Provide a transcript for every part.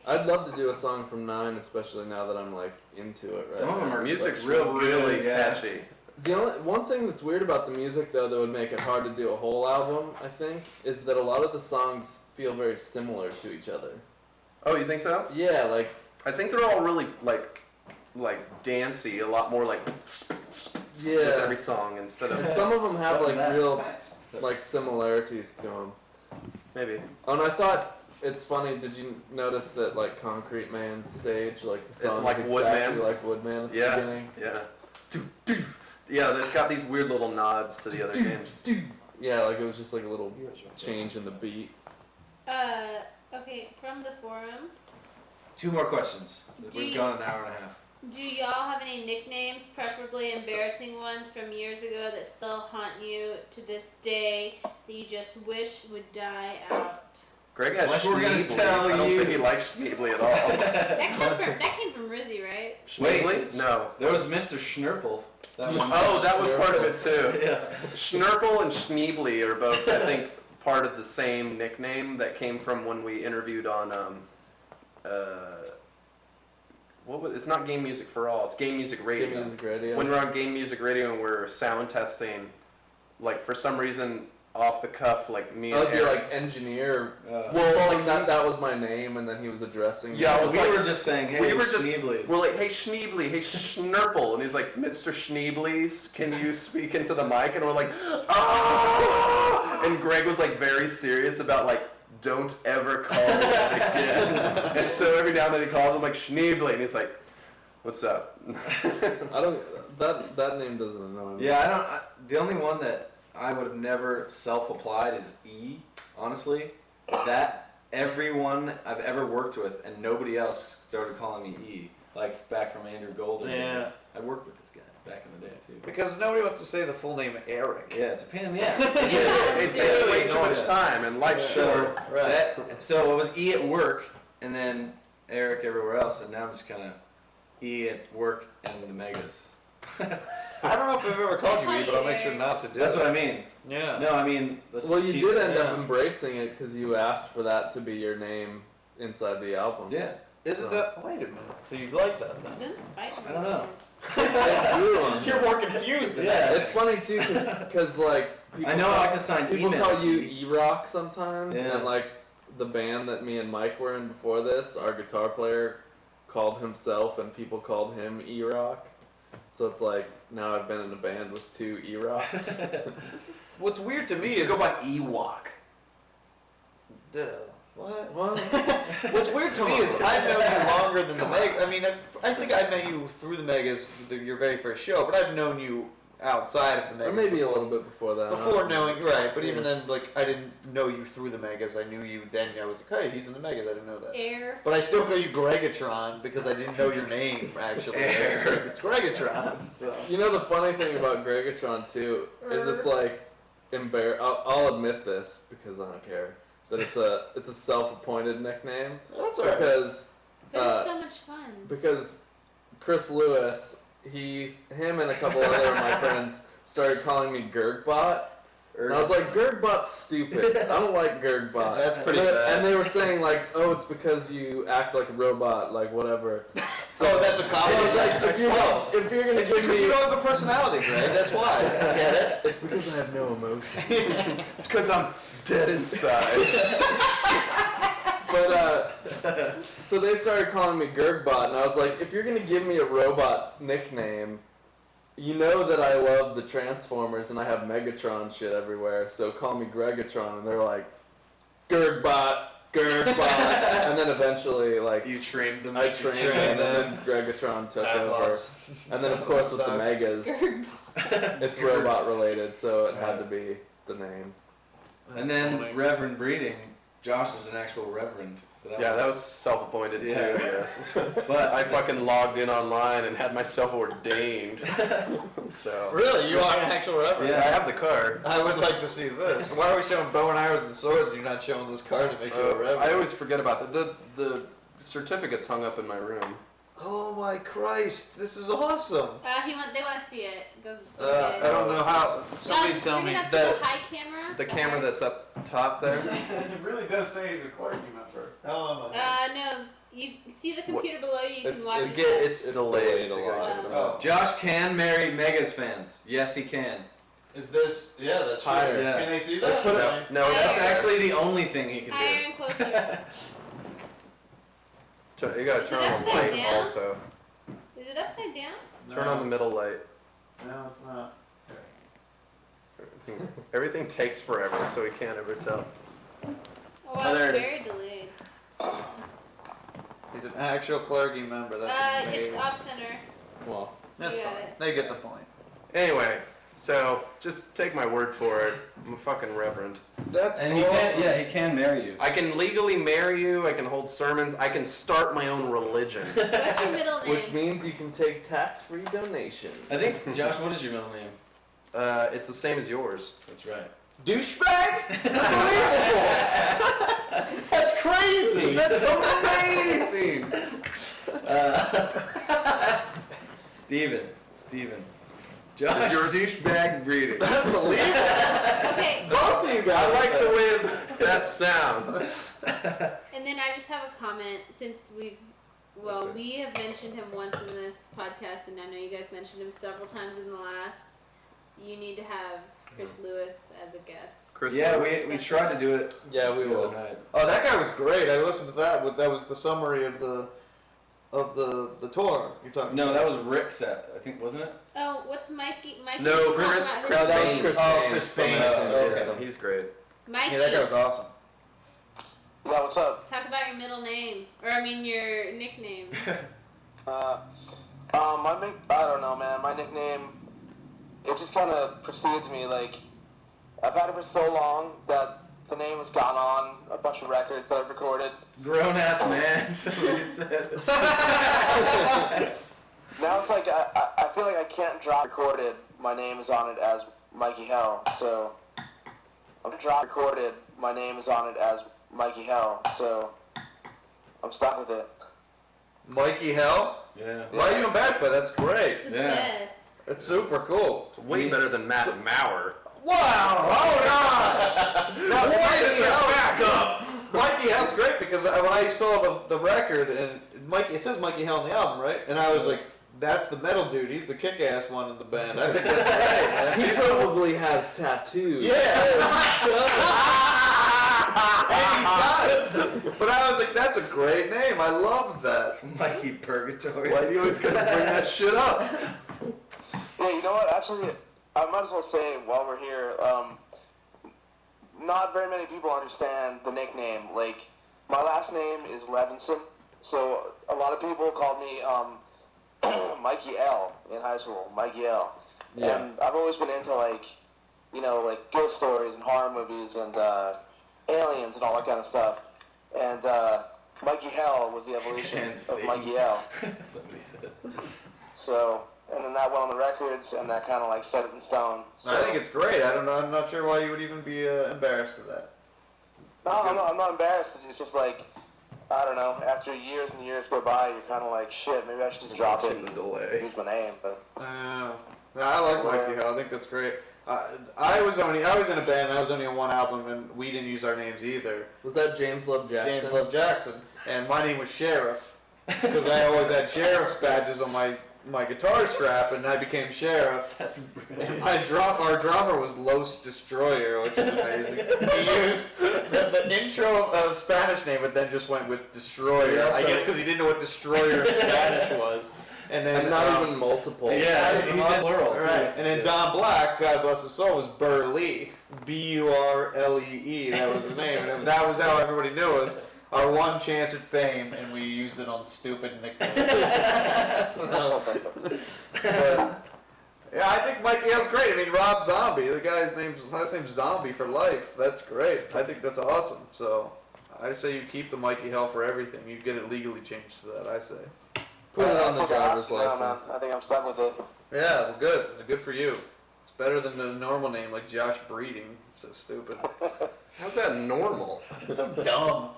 I'd love to do a song from 9, especially now that I'm like into it. Right. Some of them are music's real really good, yeah. catchy. The only one thing that's weird about the music, though, that would make it hard to do a whole album, I think, is that a lot of the songs feel very similar to each other. Oh, you think so? Yeah, like I think they're all really like dancey, a lot more like with every song instead and of some of them have like real Thanks. like similarities to them. maybe. Oh, and I thought it's funny. Did you notice that like Concrete Man's stage, like the song, like exactly Woodman. like Woodman at the Yeah, beginning? yeah. Yeah, it's got these weird little nods to the other games. Yeah, like it was just like a little change in the beat. Okay, from the forums, 2 more questions. Do We've you- gone an hour and a half. do y'all have any nicknames, preferably embarrassing ones from years ago that still haunt you to this day that you just wish would die out? Greg has Like we're gonna Schneebly. tell I don't you. think he likes Schneebly at all. That came from Rizzy, right? Schneebly? No. There was Mr. Schnurple. That one. Oh, that was part of it too. Yeah. Schnurple and Schneebly are both, I think, part of the same nickname that came from when we interviewed on it's not Game Music for All, it's Game Music Radio. Game Music Radio. When we're on Game Music Radio and we're sound testing, like for some reason off the cuff, like me and Oh, you're Eric. like engineer. Well, Well, like that was my name, and then he was addressing me. Yeah, I was we like- were just saying, hey, we were just, Schneebly's. we're like, hey Schneebly, hey Schnurple, and he's like, Mr. Schneebly's, can you speak into the mic? And we're like, ah! And Greg was like very serious about like, don't ever call me that again. And so every now and then he calls him like Schneebly, and he's like, what's up? I don't. That name doesn't annoy me. Yeah, the only one that I would have never self-applied is E, honestly. That everyone I've ever worked with and nobody else started calling me E. Like back from Andrew Golden Yeah. days. I worked with this guy back in the day too. Because nobody wants to say the full name Eric. Yeah, it's a pain in the ass. It takes way too much time, and life's short. So it was E at work and then Eric everywhere else, and now I'm just kind of E at work and the Megas. I don't know if I've ever called you I E, call but I'll you make sure Eric. not to do That's it. what I mean. Yeah. No, I mean, Well, you did end up Yeah. embracing it because you asked for that to be your name inside the album. Yeah. Isn't that? Wait a minute. So you like that then? Don't spite me. I don't know. You're more confused than Yeah. It's funny too, cause like people I know I like to sign people emails. call you E-Rock sometimes, Yeah. and like the band that me and Mike were in before this, our guitar player called himself, and people called him E-Rock. So it's like now I've been in a band with 2 E-Rocks. What's weird to me You is go by Ewok. what? Well, What's weird to me is I've known you longer than the Meg. I mean, I think I met you through the Megas, your very first show, but I've known you outside of the or Megas. maybe a before. little bit before that. Before knowing, right? But Yeah. even then, like I didn't know you through the Megas. I knew you then. I was like, hey, he's in the Megas. I didn't know that. Air. But I still call you Gregatron because I didn't know your name actually. It's like, it's Gregatron. So. You know the funny thing about Gregatron too is it's like I'll admit this because I don't care that it's a self-appointed nickname That's alright. because But it's so much fun. because Chris Lewis him and a couple other of my friends started calling me Gergbot. And I was like, Gergbot's stupid. I don't like Gergbot. That's pretty and bad. And they were saying like, oh, it's because you act like a robot, like whatever. So that's a So compliment. I was like, if you're gonna It's give because me, you don't have a personality, Greg. That's why. Get it? it's because I have no emotion. It's because I'm dead inside. But so they started calling me Gergbot, and I was like, if you're gonna give me a robot nickname, you know that I love the Transformers and I have Megatron shit everywhere, so call me Gregatron. And they're like, Gergbot, and then eventually like You trained them. I trained them, and then Gregatron took over, and then of course with the Megas, it's robot related, so it had to be the name. And then Reverend Breeding. Josh is an actual reverend. So That was self-appointed Yeah. too, yes. But I fucking logged in online and had myself ordained. So Really? You are an actual reverend? I have the card. I would like to see this. Why are we showing bow and arrows and swords and you're not showing this card to make you a reverend? I always forget about the certificate's hung up in my room. Oh my Christ, this is awesome. They want to see it. Go get I it. don't know how. Somebody Just tell bring me it up to that- the high camera. The camera high- that's up top there. It really does say he's a clergy member. How am I? No, You see the computer below you. You It's- can watch. it's- it. It's delayed. a lot. Oh. Josh can marry Megas fans. Yes, he can. Is this? Yeah, that's true. Higher. Yeah. Can they see Like, that? put it- No, Higher. That's that's actually the only thing he can Higher do. and closer. you gotta Is turn it on the upside light down? also. Is it upside down? Turn on the middle light. No, it's not. Everything takes forever, so we can't ever tell. Oh, Oh, there it's it very delayed. He's an actual clergy member. That's It's amazing. off center. Well, That's You got fine. it. They get the point. Anyway, so just take my word for it. I'm a fucking reverend. That's And he can, yeah, he can marry you. I can legally marry you. I can hold sermons. I can start my own religion. What's your middle name? which means you can take tax-free donations. I think, Josh, what is your middle name? It's the same as yours. That's right. douchebag. Unbelievable. That's crazy. That's amazing. Steven. Josh, Is yours- douchebag breeding. Unbelievable. Okay, Both of you I guys. like the way that sounds. and then I just have a comment since we have mentioned him once in this podcast, and I know you guys mentioned him several times in the last. You need to have Chris Lewis as a guest. Chris Yeah, Lewis. we tried to do it Yeah, we the will. other night. Oh, that guy was great. I listened to that. That was the summary of the tour you're talking No, about. that was Rick's set, I think, wasn't it? Oh, what's Mikey? No, talk Chris- about his- Chris that was Fain. Chris Oh, Fain Chris from Fain. Entertainment Oh, System. He's great. Mikey, Yeah, that guy was awesome. Yeah, what's up? talk about your middle name, or I mean your nickname. I don't know, man. My nickname, it just kind of precedes me. Like, I've had it for so long that the name has gone on a bunch of records that I've recorded. Grown ass man, somebody said. Now it's like I feel like I can't drop recorded. My name is on it as Mikey Hell, so I'm drop recorded. My name is on it as Mikey Hell, so I'm stuck with it. Mikey Hell. Yeah. Why are you embarrassed by that? That's great. It's the Yeah. best. That's super cool. Way better than Matt Maurer. Wow! Hold on! Now, Mikey Hell, Mikey Hell's great because when I saw the record and it says Mikey Hell on the album, right? And I was like, that's the metal dude. He's the kick-ass one in the band. I think that's great, He man. probably has tattoos. Yeah. And he does. But I was like, that's a great name. I love that. Mikey Purgatory. Why do you always gotta bring that shit up? Yeah, you know what? Actually, I might as well say while we're here, not very many people understand the nickname. Like, my last name is Levinson, so a lot of people called me Mikey L in high school. Mikey L. Yeah. And I've always been into like ghost stories and horror movies and aliens and all that kind of stuff. And Mikey Hell was the evolution And of Satan. Mikey L. Somebody said. So, and then that went on the records, and that kind of like set it in stone. So, I think it's great. I don't know. I'm not sure why you would even be embarrassed of that. no, I'm not embarrassed. It's just like, I don't know. After years and years go by, you're kind of like, shit. Maybe I should just drop it The and delay. use my name. But I like Mikey Hell. I think that's great. I was in a band. I was only on one album, and we didn't use our names either. Was that James Love Jackson? James Love Jackson, and my name was Sheriff because I always had sheriff's badges on my guitar strap, and I became Sheriff. That's And our drummer was Los Destroyer, which is amazing. He used the intro of Spanish name, but then just went with Destroyer. Yeah, I so- guess because he didn't know what Destroyer in Spanish was. And then And not even multiple. Yeah, he's plural too. Right, and then Don Black, God bless his soul, was Burlee, Burlee. That was his name, and that was how everybody knew us. Our one chance at fame, and we used it on stupid nicknames. So, but, yeah, I think Mikey Hell's great. I mean, Rob Zombie, the guy's last name's Zombie for life. That's great. I think that's awesome. So I say you keep the Mikey Hell for everything. You get it legally changed to that. I say. Put it on the fucking driver's awesome now, man. license. I think I'm stuck with it. Yeah, well, good. Good for you. It's better than the normal name like Josh Breeding. It's so stupid. How's that normal? So dumb.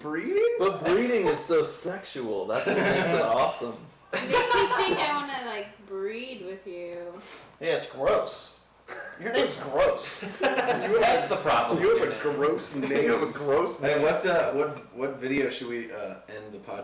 Breeding? But breeding is so sexual. That's what makes it awesome. It makes me think I want to like breed with you. Yeah, it's gross. Your name's gross. That's the problem. You with have your a name. gross name. You have a gross Hey, name. what video should we end the podcast?